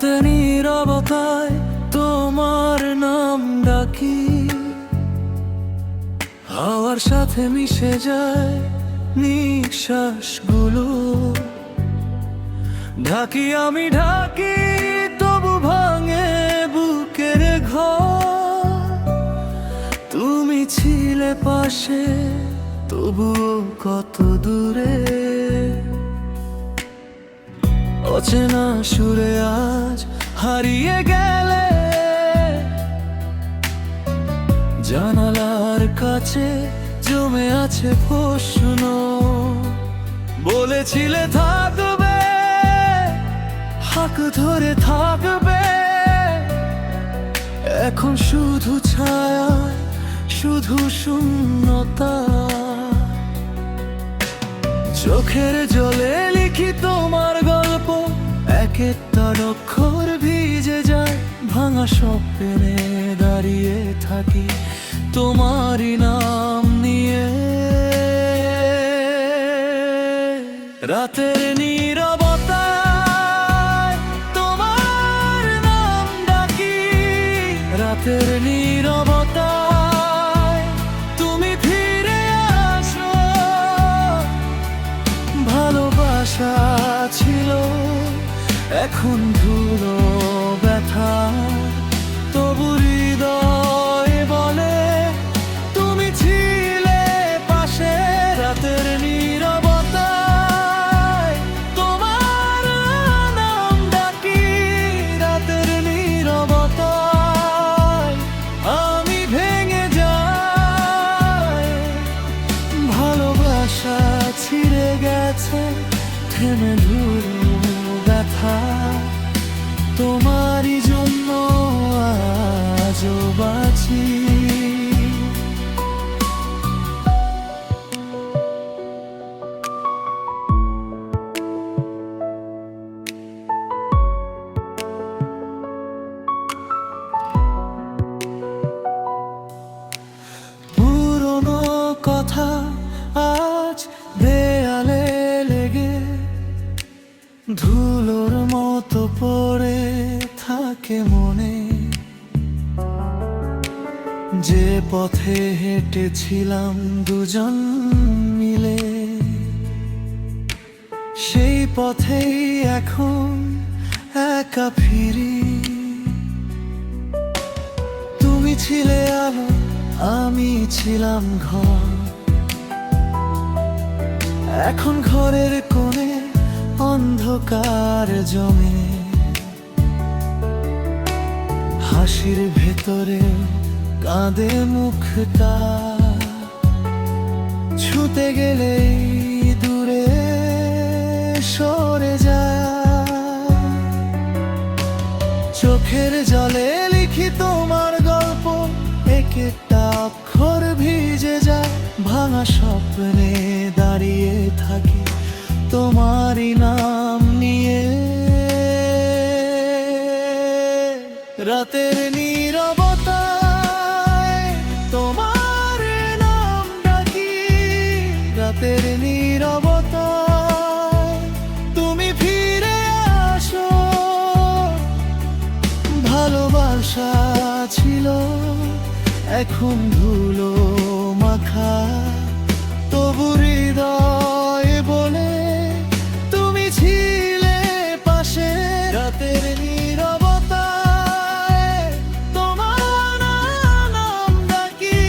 রাতে নীরবতায় তোমার নাম ডাকি, হাওয়ার সাথে মিশে যায় নিঃশ্বাসগুলো। ঢাকি আমি ঢাকি, তবু ভাঙে বুকের ঘর। তুমি ছিলে পাশে, তবুও কত দূরে। অচেনা সুরে আজ হারিয়ে গেলে, জানালার কাছে জমে আছে প্রশ্ন। বলেছিলে থাকবে, হাক ধরে থাকবে, এখন শুধু ছায়া, শুধু শূন্যতা। চোখের জলে লিখি তোমার গল্প, এক একটা অক্ষর ভিজে যায়। ভাঙা স্বপ্নে দাঁড়িয়ে থাকি তোমারই নাম নিয়ে। রাতের নীরবতায় তোমার নাম ডাকি, রাতের নীরবতায় তুমি ফিরে আসো। ভালোবাসা ছিল এখন ধুলো ব্যথা, তবু হৃদয় বলে তুমি ছিলে পাশে। রাতের নীরবতায় তোমার নাম ডাকি, রাতের নীরবতায় আমি ভেঙে যাই। ভালোবাসা ছিঁড়ে গেছে, থেমে ধুলো ব্যথা, তোমারই জন্য আজও বাঁচি। পুরনো কথা আজ দেয়ালে লেগে ধুলোর মতো পড়ে থাকে মনে। যে পথে হেঁটেছিলাম দুজন মিলে, সেই পথেই এখন একা ফিরি। তুমি ছিলে আলো, আমি ছিলাম ঘর। এখন ঘরের কোণে অন্ধকার জমে, হাসির ভেতরে কাঁদে মুখটা। ছুতে গেলেই দূরে সরে যায়। চোখের জলে লিখি তোমার গল্প, এক একটা অক্ষর ভিজে যায়। ভাঙা স্বপ্নে দাঁড়িয়ে থাকি তোমারই নাম নিয়ে। রাতের নীরবতায় তোমার নাম ডাকি, রাতের নীরবতায় তুমি ফিরে আসো। ভালোবাসা ছিল এখন ধুলো মাখা, তবু হৃদয় বলে তুমি ছিলে পাশে। রাতের নীরবতায় তোমার নাম ডাকি,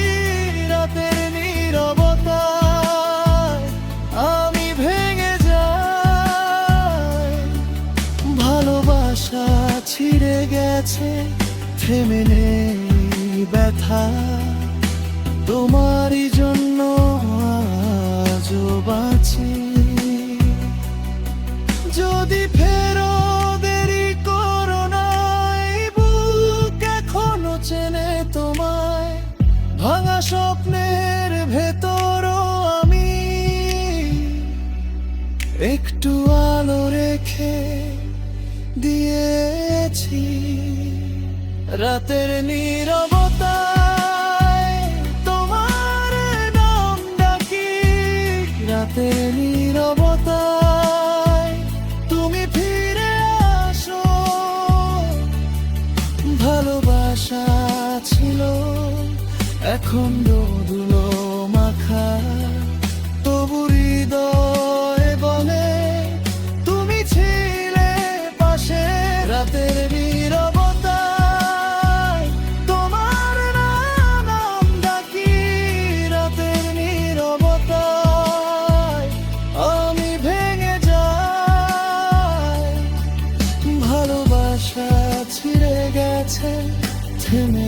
রাতের নীরবতায় আমি ভেঙে যাই। ভালোবাসা ছিঁড়ে গেছে, থেমে নেই ব্যথা, তোমারই জন্য আজও বাঁচি। যদি ফেরো দেরি করো না, এই বুক এখনো চেনে তোমায়। ভাঙা স্বপ্নের ভেতরও আমি একটু আলো রেখে দিয়েছি। রাতের নীরবতায় তোমার নাম ডাকি, রাতের নীরবতায় তুমি ফিরে আসো। এখন ধুলো মাখা, তবু হৃদয় বলে তুমি ছিলে পাশে। রাতের নীরবতায় তোমার নাম ডাকি, রাতের নীরবতায় আমি ভেঙে যাই। ভালোবাসা ছিঁড়ে গেছে, থেমে